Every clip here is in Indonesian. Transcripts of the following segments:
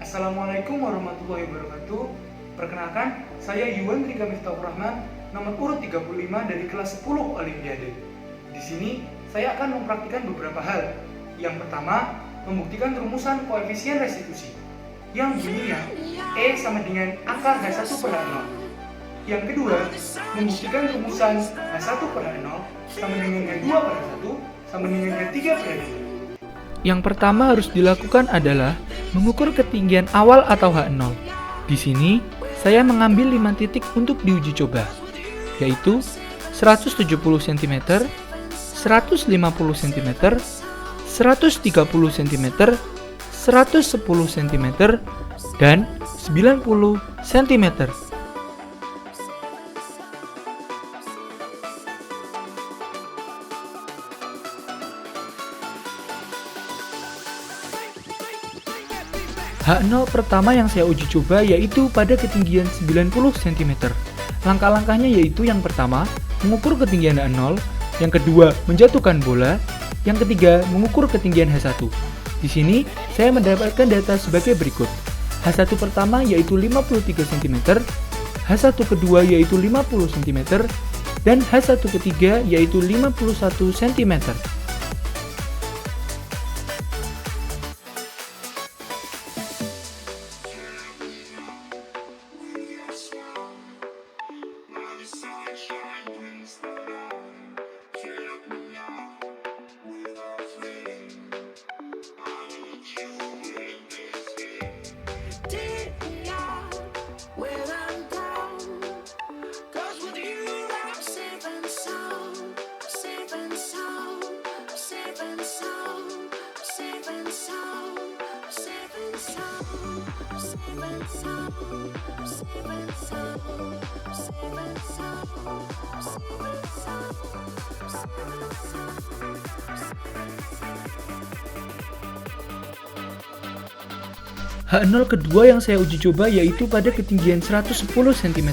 Assalamualaikum warahmatullahi wabarakatuh. Perkenalkan, saya Yuwan Trika Miftahur Rahman, nomor urut 35 dari kelas 10 Olimpiade. Di sini, saya akan mempraktikkan beberapa hal. Yang pertama, membuktikan rumusan koefisien restitusi, yang bunyinya E sama dengan angka H1 per H0. Yang kedua, membuktikan rumusan H1 per H0 sama dengan H2 per H1 sama dengan H3 per H2. Yang pertama harus dilakukan adalah mengukur ketinggian awal atau H0. Di sini, saya mengambil 5 titik untuk diuji coba, yaitu 170 cm, 150 cm, 130 cm, 110 cm, dan 90 cm. H0 pertama yang saya uji coba yaitu pada ketinggian 90 cm. Langkah-langkahnya yaitu yang pertama, mengukur ketinggian H0, yang kedua, menjatuhkan bola, yang ketiga, mengukur ketinggian H1. Di sini, saya mendapatkan data sebagai berikut. H1 pertama yaitu 53 cm, H1 kedua yaitu 50 cm, dan H1 ketiga yaitu 51 cm. H0 kedua yang saya uji coba yaitu pada ketinggian 110 cm.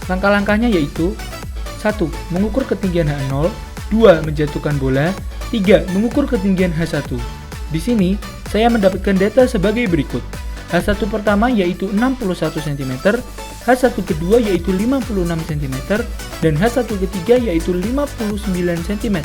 Langkah-langkahnya yaitu 1. Mengukur ketinggian H0, 2. Menjatuhkan bola, 3. Mengukur ketinggian H1. Di sini, saya mendapatkan data sebagai berikut. H1 pertama yaitu 61 cm, H1 kedua yaitu 56 cm, dan H1 ketiga yaitu 59 cm.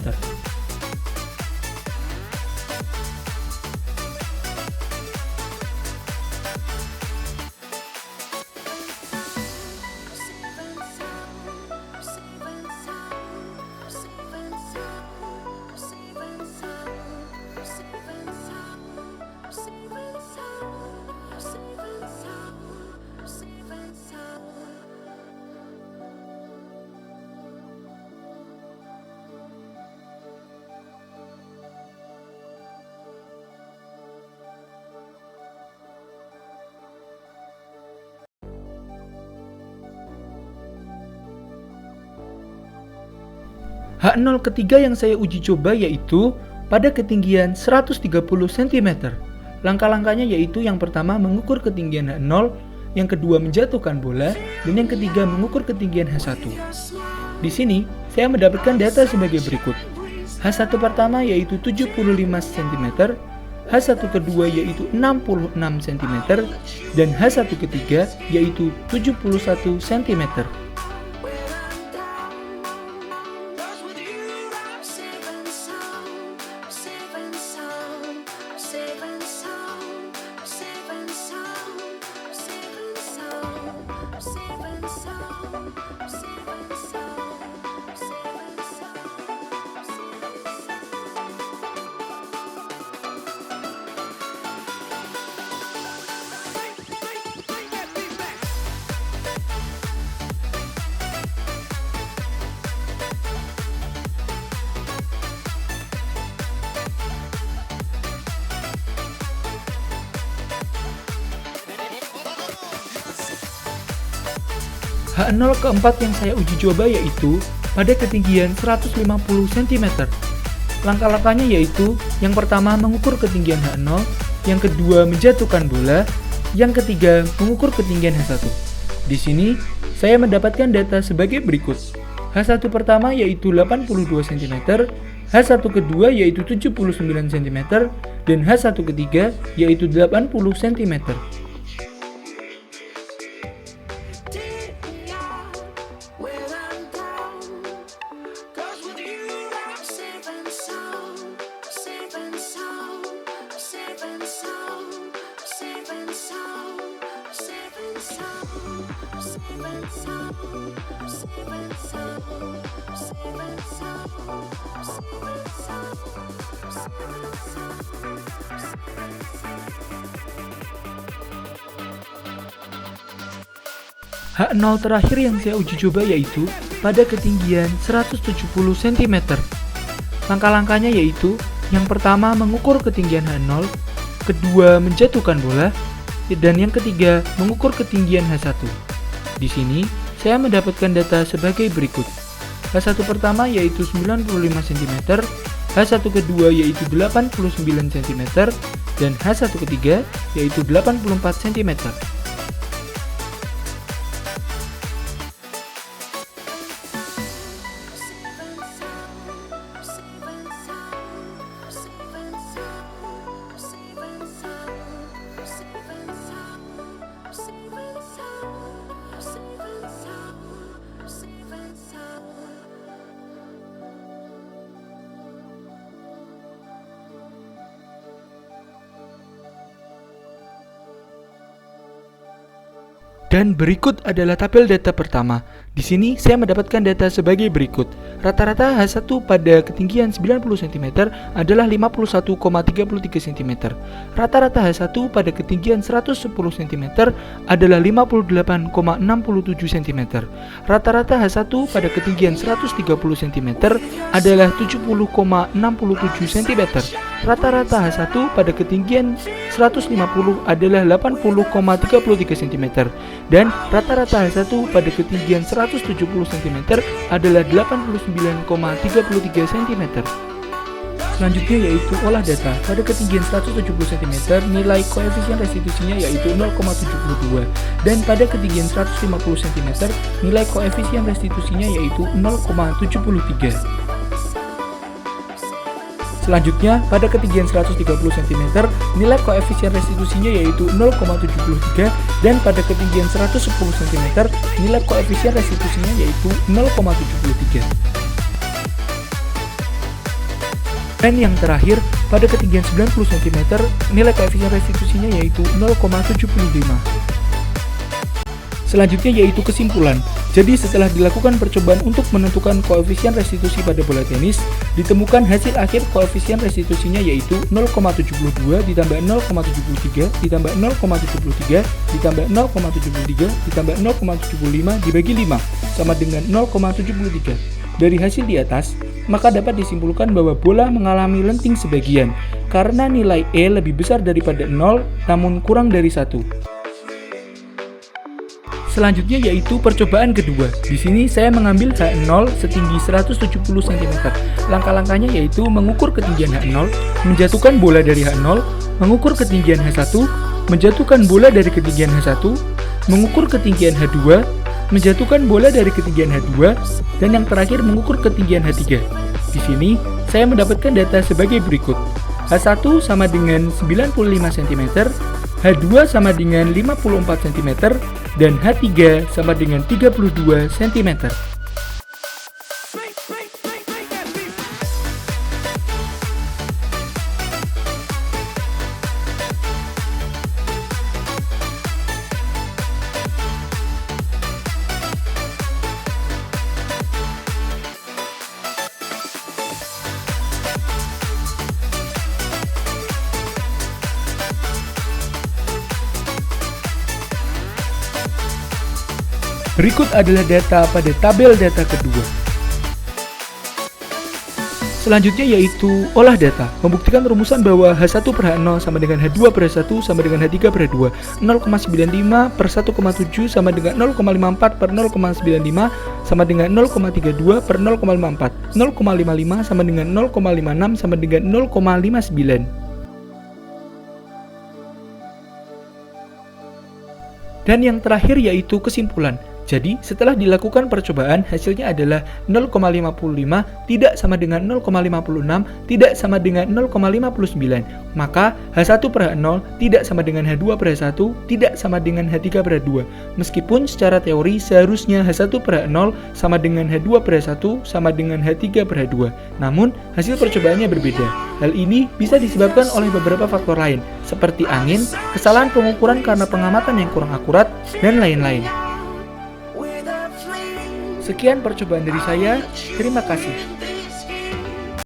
H0 ketiga yang saya uji coba yaitu pada ketinggian 130 cm. Langkah-langkahnya yaitu yang pertama mengukur ketinggian H0, yang kedua menjatuhkan bola, dan yang ketiga mengukur ketinggian H1. Di sini, saya mendapatkan data sebagai berikut. H1 pertama yaitu 75 cm, H1 kedua yaitu 66 cm, dan H1 ketiga yaitu 71 cm. H0 keempat yang saya uji coba yaitu pada ketinggian 150 cm. Langkah-langkahnya yaitu yang pertama mengukur ketinggian H0, yang kedua menjatuhkan bola, yang ketiga mengukur ketinggian H1. Di sini saya mendapatkan data sebagai berikut. H1 pertama yaitu 82 cm, H1 kedua yaitu 79 cm, dan H1 ketiga yaitu 80 cm. H0 terakhir yang saya uji coba yaitu pada ketinggian 170 cm. Langkah-langkahnya yaitu yang pertama mengukur ketinggian H0, kedua menjatuhkan bola, dan yang ketiga mengukur ketinggian H1. Di sini saya mendapatkan data sebagai berikut. H1 pertama yaitu 95 cm, H1 kedua yaitu 89 cm, dan H1 ketiga yaitu 84 cm. Dan berikut adalah tabel data pertama. Di sini saya mendapatkan data sebagai berikut. Rata-rata H1 pada ketinggian 90 cm adalah 51,33 cm. Rata-rata H1 pada ketinggian 110 cm adalah 58,67 cm. Rata-rata H1 pada ketinggian 130 cm adalah 70,67 cm. Rata-rata H1 pada ketinggian 150 adalah 80,33 cm. Dan rata-rata H1 pada ketinggian 170 cm adalah 89,33 cm. Selanjutnya yaitu olah data. Pada ketinggian 170 cm, nilai koefisien restitusinya yaitu 0,72. Dan pada ketinggian 150 cm, nilai koefisien restitusinya yaitu 0,73. Selanjutnya, pada ketinggian 130 cm, nilai koefisien restitusinya yaitu 0,73, dan pada ketinggian 110 cm, nilai koefisien restitusinya yaitu 0,73. Dan yang terakhir, pada ketinggian 90 cm, nilai koefisien restitusinya yaitu 0,75. Selanjutnya yaitu kesimpulan. Jadi setelah dilakukan percobaan untuk menentukan koefisien restitusi pada bola tenis, ditemukan hasil akhir koefisien restitusinya yaitu 0,72 ditambah 0,73 ditambah 0,73 ditambah 0,73 ditambah 0,75 dibagi 5 sama dengan 0,73. Dari hasil di atas, maka dapat disimpulkan bahwa bola mengalami lenting sebagian karena nilai E lebih besar daripada 0 namun kurang dari 1. Selanjutnya yaitu percobaan kedua. Di sini saya mengambil H0 setinggi 170 cm. Langkah-langkahnya yaitu mengukur ketinggian H0, menjatuhkan bola dari H0, mengukur ketinggian H1, menjatuhkan bola dari ketinggian H1, mengukur ketinggian H2, menjatuhkan bola dari ketinggian H2, dan yang terakhir mengukur ketinggian H3. Di sini saya mendapatkan data sebagai berikut. H1 sama dengan 95 cm, H2 sama dengan 54 cm, dan H3 sama dengan 32 cm. Berikut adalah data pada tabel data kedua. Selanjutnya yaitu olah data, membuktikan rumusan bahwa H1 per H0 sama dengan H2 per H1 sama dengan H3 per H2, 0,95 per 1,7 sama dengan 0,54 per 0,95 sama dengan 0,32 per 0,54, 0,55 sama dengan 0,56 sama dengan 0,59. Dan yang terakhir yaitu kesimpulan. Jadi, setelah dilakukan percobaan, hasilnya adalah 0,55 tidak sama dengan 0,56 tidak sama dengan 0,59. Maka, H1/H0 tidak sama dengan H2/H1 tidak sama dengan H3/H2. Meskipun secara teori seharusnya H1/H0 sama dengan H2/H1 sama dengan H3/H2. Namun, hasil percobaannya berbeda. Hal ini bisa disebabkan oleh beberapa faktor lain, seperti angin, kesalahan pengukuran karena pengamatan yang kurang akurat, dan lain-lain. Sekian percobaan dari saya, terima kasih.